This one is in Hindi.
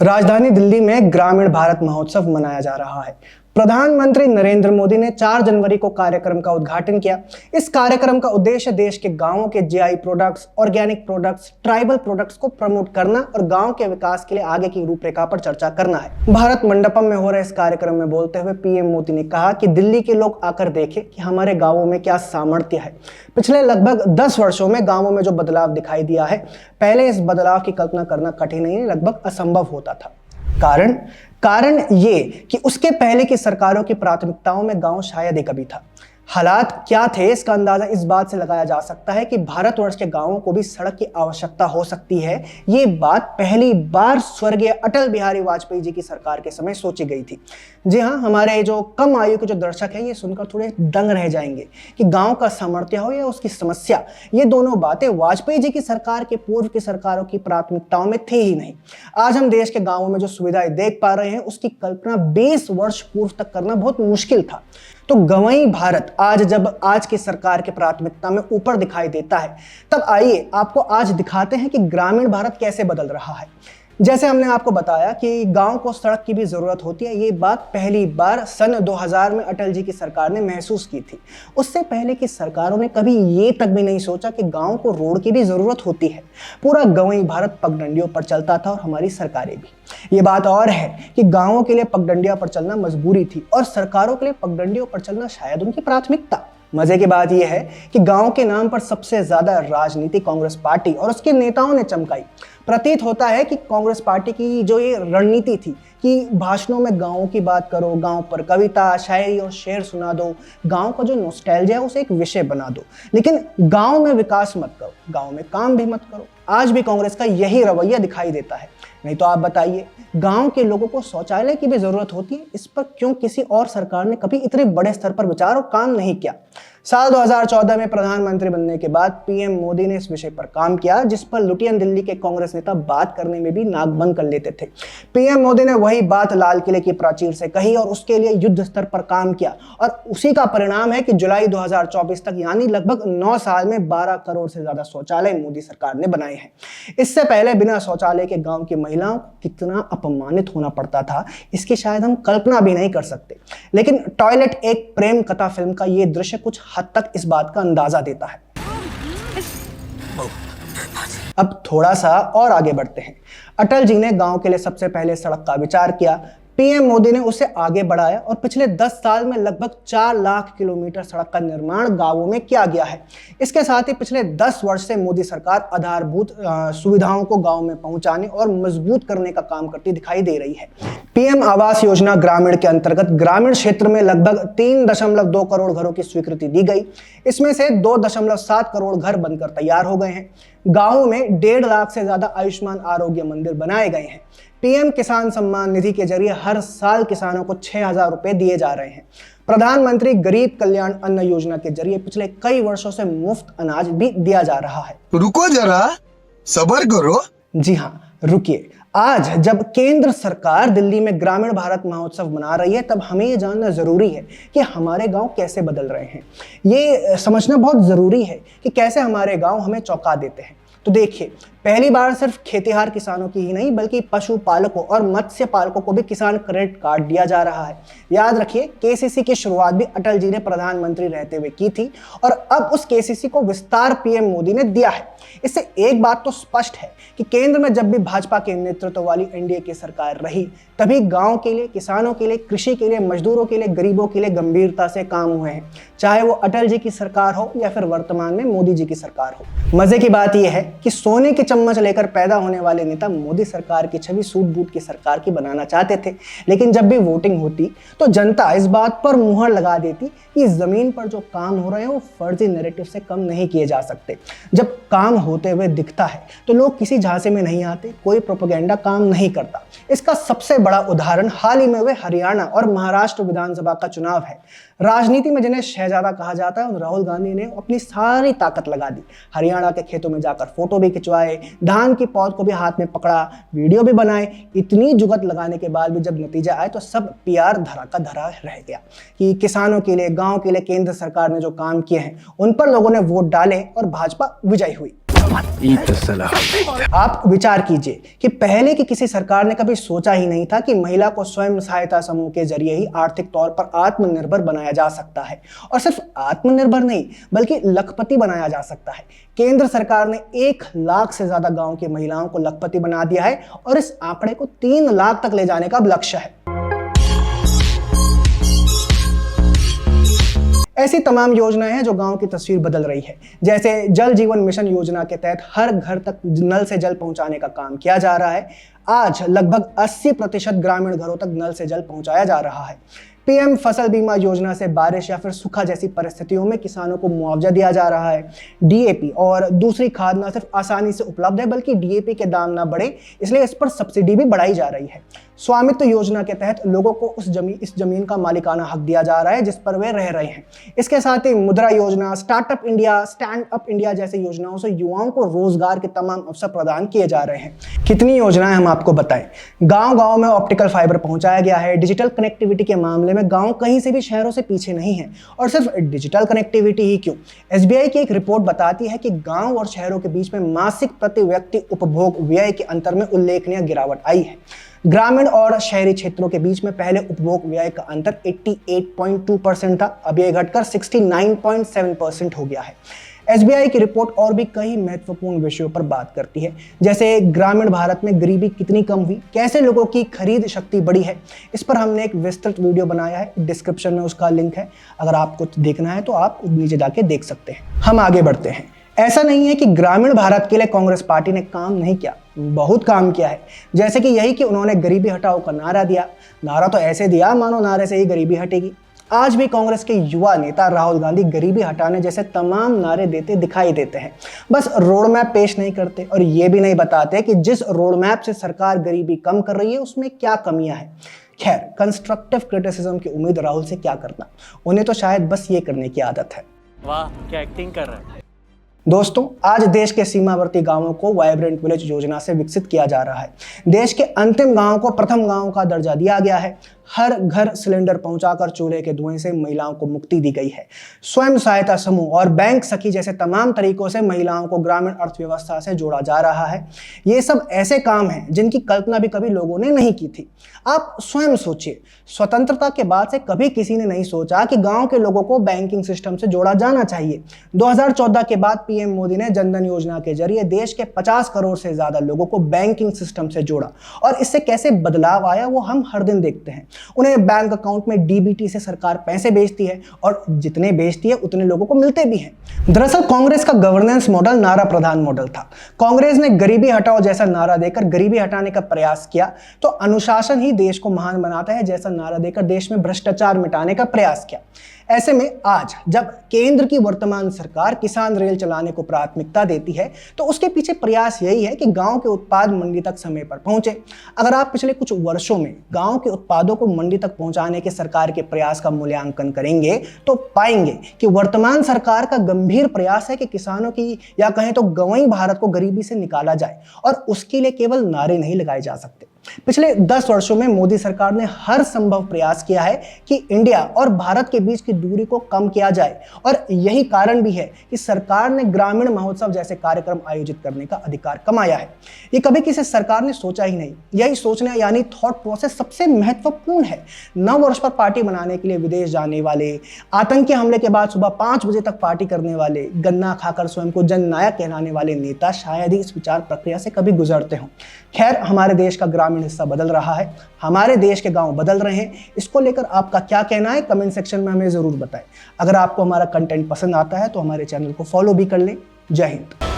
राजधानी दिल्ली में ग्रामीण भारत महोत्सव मनाया जा रहा है। प्रधानमंत्री नरेंद्र मोदी ने 4 जनवरी को कार्यक्रम का उद्घाटन किया। इस कार्यक्रम का उद्देश्य देश के गांवों के GI products, organic products, tribal products को प्रमोट करना और गांव के विकास के लिए आगे की रूपरेखा पर चर्चा करना है। भारत मंडपम में हो रहे इस कार्यक्रम में बोलते हुए पीएम मोदी ने कहा कि दिल्ली के लोग आकर देखें कि हमारे गाँवों में क्या सामर्थ्य है। पिछले लगभग 10 वर्षों में गाँवों में जो बदलाव दिखाई दिया है, पहले इस बदलाव की कल्पना करना कठिन नहीं, लगभग असंभव होता था। कारण ये कि उसके पहले की सरकारों की प्राथमिकताओं में गांव शायद ही कभी था। हालात क्या थे इसका अंदाजा इस बात से लगाया जा सकता है कि भारतवर्ष के गांवों को भी सड़क की आवश्यकता हो सकती है। ये बात पहली बार स्वर्गीय अटल बिहारी वाजपेयी जी की सरकार के समय सोची गई थी। जी हाँ, हमारे जो कम आयु के जो दर्शक हैं ये सुनकर थोड़े दंग रह जाएंगे कि गांव का सामर्थ्य हो या उसकी समस्या, ये दोनों बातें वाजपेयी जी की सरकार के पूर्व की सरकारों की प्राथमिकताओं में थी ही नहीं। आज हम देश के गाँवों में जो सुविधाएं देख पा रहे हैं उसकी कल्पना 20 वर्ष पूर्व तक करना बहुत मुश्किल था। तो गंवई भारत आज जब आज की सरकार की प्राथमिकता में ऊपर दिखाई देता है, तब आइए आपको आज दिखाते हैं कि ग्रामीण भारत कैसे बदल रहा है। जैसे हमने आपको बताया कि गांव को सड़क की भी जरूरत होती है, ये बात पहली बार सन 2000 में अटल जी की सरकार ने महसूस की थी। उससे पहले की सरकारों ने कभी ये तक भी नहीं सोचा कि गांव को रोड की भी जरूरत होती है। पूरा गंवई भारत पगडंडियों पर चलता था और हमारी सरकारें भी। ये बात और है कि गांवों के लिए पगडंडियों पर चलना मजबूरी थी और सरकारों के लिए पगडंडियों पर चलना शायद उनकी प्राथमिकता। मजे की बात यह है कि गांव के नाम पर सबसे ज्यादा राजनीति कांग्रेस पार्टी और उसके नेताओं ने चमकाई। प्रतीत होता है कि कांग्रेस पार्टी की जो ये रणनीति थी कि भाषणों में गांवों की बात करो, गांव पर कविता, शायरी और शेर सुना दो, गांव का जो नॉस्टैल्जिया है उसे एक विषय बना दो, लेकिन गांव में विकास मत करो, गांव में काम भी मत करो। आज भी कांग्रेस का यही रवैया दिखाई देता है। नहीं तो आप बताइए, गांव के लोगों को शौचालय की भी जरूरत होती है, इस पर क्यों किसी और सरकार ने कभी इतने बड़े स्तर पर विचार और काम नहीं किया। साल 2014 में प्रधानमंत्री बनने के बाद पीएम मोदी ने इस विषय पर काम किया, जिस पर लुटियन दिल्ली के कांग्रेस नेता बात करने में भी नाक बंद कर लेते थे। पीएम मोदी ने वही बात लाल किले की प्राचीर से कही और उसके लिए युद्ध स्तर पर काम किया, और उसी का परिणाम है कि जुलाई 2024 तक यानी लगभग 9 साल में 12 करोड़ से ज्यादा शौचालय मोदी सरकार ने बनाए हैं। इससे पहले बिना शौचालय के गांव की महिलाओं को कितना अपमानित होना पड़ता था, इसकी शायद हम कल्पना भी नहीं कर सकते। लेकिन टॉयलेट एक प्रेम कथा फिल्म का ये दृश्य कुछ हद तक इस बात का अंदाजा देता है। अब थोड़ा सा और आगे बढ़ते हैं। अटल जी ने गांव के लिए सबसे पहले सड़क का विचार किया। पीएम मोदी ने उसे आगे बढ़ाया और पिछले 10 साल में लगभग 4 लाख किलोमीटर सड़क का निर्माण गांवों में किया गया है। इसके साथ ही पिछले 10 वर्ष से मोदी सरकार आधारभूत सुविधाओं को गांव में पहुंचाने और मजबूत करने का काम करती दिखाई दे रही है। पीएम आवास योजना ग्रामीण के अंतर्गत ग्रामीण क्षेत्र में लगभग 3.2 करोड़ घरों की स्वीकृति दी गई। इसमें से 2.7 करोड़ घर बनकर तैयार हो गए हैं। गाँवों में 1.5 लाख से ज्यादा आयुष्मान आरोग्य मंदिर बनाए गए हैं। पीएम किसान सम्मान निधि के जरिए हर साल किसानों को 6,000 रुपए दिए जा रहे हैं। प्रधानमंत्री गरीब कल्याण अन्न योजना के जरिए पिछले कई वर्षों से मुफ्त अनाज भी दिया जा रहा है। रुको जरा, सब्र करो। जी हाँ, रुकिए। आज जब केंद्र सरकार दिल्ली में ग्रामीण भारत महोत्सव मना रही है, तब हमें ये जानना जरूरी है कि हमारे गांव कैसे बदल रहे हैं। ये समझना बहुत जरूरी है कि कैसे हमारे गांव हमें चौंका देते हैं। तो देखिए, पहली बार सिर्फ खेतीहार किसानों की ही नहीं बल्कि पशुपालकों और मत्स्य पालकों को भी किसान क्रेडिट कार्ड दिया जा रहा है। याद रखिए, केसीसी की शुरुआत भी अटल जी ने प्रधानमंत्री रहते हुए की थी और अब उस केसीसी को विस्तार पीएम मोदी ने दिया है। इससे एक बात तो स्पष्ट है कि केंद्र में जब भी भाजपा के नेतृत्व वाली एनडीए की सरकार रही, तभी गांव के लिए, किसानों के लिए, कृषि के लिए, मजदूरों के लिए, गरीबों के लिए गंभीरता से काम हुए हैं, चाहे वो अटल जी की सरकार हो या फिर वर्तमान में मोदी जी की सरकार हो। मजे की बात यह है कि सोने की चम्मच लेकर पैदा होने वाले नेता मोदी सरकार की छवि सूट बूट की सरकार की बनाना चाहते थे, लेकिन जब भी वोटिंग होती तो जनता इस बात पर मुहर लगा देती कि जमीन पर जो काम हो रहे हैं वो फर्जी नैरेटिव से कम नहीं किए जा सकते। जब काम होते हुए दिखता है तो लोग किसी झांसे में नहीं आते, कोई प्रोपेगेंडा काम नहीं करता। इसका सबसे बड़ा उदाहरण हाल ही में हुए हरियाणा और महाराष्ट्र विधानसभा का चुनाव है। राजनीति में जिन्हें शहजादा कहा जाता है, राहुल गांधी ने अपनी सारी ताकत लगा दी। हरियाणा के खेतों में जाकर फोटो भी खिंचवाए, धान की पौध को भी हाथ में पकड़ा, वीडियो भी बनाए। इतनी जुगत लगाने के बाद भी जब नतीजा आए तो सब पीआर धरा का धरा रह गया कि किसानों के लिए, गांव के लिए केंद्र सरकार ने जो काम किए हैं उन पर लोगों ने वोट डाले और भाजपा विजयी हुई। आप विचार कीजिए कि पहले की किसी सरकार ने कभी सोचा ही नहीं था कि महिला को स्वयं सहायता समूह के जरिए ही आर्थिक तौर पर आत्मनिर्भर बनाया जा सकता है। और सिर्फ आत्मनिर्भर नहीं बल्कि लखपति बनाया जा सकता है। केंद्र सरकार ने 1 लाख से ज्यादा गांव की महिलाओं को लखपति बना दिया है और इस आंकड़े को 3 लाख तक ले जाने का लक्ष्य है। ऐसी तमाम योजनाएं हैं जो गांव की तस्वीर बदल रही है। जैसे जल जीवन मिशन योजना के तहत हर घर तक नल से जल पहुंचाने का काम किया जा रहा है। आज लगभग 80% ग्रामीण घरों तक नल से जल पहुंचाया जा रहा है। पीएम फसल बीमा योजना से बारिश या फिर सूखा जैसी परिस्थितियों में किसानों को मुआवजा दिया जा रहा है। डीएपी और दूसरी खाद न सिर्फ आसानी से उपलब्ध है बल्कि डीएपी के दाम ना बढ़े इसलिए इस पर सब्सिडी भी बढ़ाई जा रही है। स्वामित्व योजना के तहत लोगों को इस जमीन का मालिकाना हक दिया जा रहा है जिस पर वे रह रहे हैं। इसके साथ ही मुद्रा योजना, startup India, stand up India जैसी योजनाओं से युवाओं को रोजगार के तमाम अवसर प्रदान किए जा रहे हैं। कितनी योजनाएं हम आपको बताएं। गांव-गांव में ऑप्टिकल फाइबर पहुंचाया गया है। डिजिटल कनेक्टिविटी के मामले में गांव कहीं से भी शहरों से पीछे नहीं है। और सिर्फ डिजिटल कनेक्टिविटी ही क्यों, एसबीआई की एक रिपोर्ट बताती है कि गांव और शहरों के बीच में मासिक प्रति व्यक्ति उपभोग व्यय के अंतर में उल्लेखनीय गिरावट आई है। ग्रामीण और शहरी क्षेत्रों के बीच में पहले उपभोग व्यय का अंतर 88.2% था, अब यह घटकर 69.7% हो गया है। एसबीआई की रिपोर्ट और भी कई महत्वपूर्ण विषयों पर बात करती है, जैसे ग्रामीण भारत में गरीबी कितनी कम हुई, कैसे लोगों की खरीद शक्ति बढ़ी है। इस पर हमने एक विस्तृत वीडियो बनाया है, डिस्क्रिप्शन में उसका लिंक है। अगर आपको देखना है तो आप नीचे जाके देख सकते हैं। हम आगे बढ़ते हैं। ऐसा नहीं है कि ग्रामीण भारत के लिए कांग्रेस पार्टी ने काम नहीं किया, बहुत काम किया है। जैसे कि यही कि उन्होंने गरीबी हटाओ का नारा दिया। नारा तो ऐसे दिया मानो नारे से ही गरीबी हटेगी। आज भी कांग्रेस के युवा नेता राहुल गांधी गरीबी हटाने जैसे तमाम नारे देते दिखाई देते हैं, बस रोड मैप पेश नहीं करते और ये भी नहीं बताते कि जिस रोड मैप से सरकार गरीबी कम कर रही है उसमें क्या कमियां हैं। खैर, कंस्ट्रक्टिव क्रिटिसिज्म की उम्मीद राहुल से क्या करना, उन्हें तो शायद बस ये करने की आदत है। वाह, क्या एक्टिंग कर रहा है। दोस्तों, आज देश के सीमावर्ती गांवों को वाइब्रेंट विलेज योजना से विकसित किया जा रहा है। देश के अंतिम गांव को प्रथम गांव का दर्जा दिया गया है। हर घर सिलेंडर पहुंचाकर चूल्हे के धुएं से महिलाओं को मुक्ति दी गई है। स्वयं सहायता समूह और बैंक सखी जैसे तमाम तरीकों से महिलाओं को ग्रामीण अर्थव्यवस्था से जोड़ा जा रहा है। ये सब ऐसे काम हैं जिनकी कल्पना भी कभी लोगों ने नहीं की थी। आप स्वयं सोचिए, स्वतंत्रता के बाद से कभी किसी ने नहीं सोचा कि गांव के लोगों को बैंकिंग सिस्टम से जोड़ा जाना चाहिए। 2014 के बाद पीएम मोदी ने जनधन योजना के जरिए देश के 50 करोड़ से ज्यादा लोगों को बैंकिंग सिस्टम से जोड़ा और इससे कैसे बदलाव आया वो हम हर दिन देखते हैं। उन्हें बैंक अकाउंट में डीबीटी से सरकार पैसे भेजती है और जितने भेजती है उतने लोगों को मिलते भी हैं। दरअसल कांग्रेस का गवर्नेंस मॉडल नारा प्रधान मॉडल था। कांग्रेस ने गरीबी हटाओ जैसा नारा देकर गरीबी हटाने का प्रयास किया तो अनुशासन ही देश को महान बनाता है जैसा नारा देकर देश में भ्रष्टाचार मिटाने का प्रयास किया। ऐसे में आज जब केंद्र की वर्तमान सरकार किसान रेल चलाने को प्राथमिकता देती है तो उसके पीछे प्रयास यही है कि गांव के उत्पाद मंडी तक समय पर पहुंचे। अगर आप पिछले कुछ वर्षों में गांव के उत्पादों को मंडी तक पहुंचाने के सरकार के प्रयास का मूल्यांकन करेंगे तो पाएंगे कि वर्तमान सरकार का गंभीर प्रयास है कि किसानों की या कहें तो गंवई भारत को गरीबी से निकाला जाए और उसके लिए केवल नारे नहीं लगाए जा सकते। पिछले 10 वर्षों में मोदी सरकार ने हर संभव प्रयास किया है कि इंडिया और भारत के बीच की दूरी को कम किया जाए और यही कारण भी है कि सरकार ने ग्रामीण महोत्सव जैसे कार्यक्रम आयोजित करने का अधिकार कमाया है। ये कभी किसी सरकार ने सोचा ही नहीं। यही सोचना यानी थॉट प्रोसेस सबसे महत्वपूर्ण है। 9 वर्ष पर पार्टी बनाने के लिए विदेश जाने वाले, आतंकी हमले के बाद सुबह 5 बजे तक पार्टी करने वाले, गन्ना खाकर स्वयं को जननायक कहलाने वाले नेता शायद ही इस विचार प्रक्रिया से कभी गुजरते हों। खैर, हमारे देश का ग्रामीण हिस्सा बदल रहा है, हमारे देश के गांव बदल रहे हैं। इसको लेकर आपका क्या कहना है कमेंट सेक्शन में हमें जरूर बताएं। अगर आपको हमारा कंटेंट पसंद आता है तो हमारे चैनल को फॉलो भी कर लें। जय हिंद।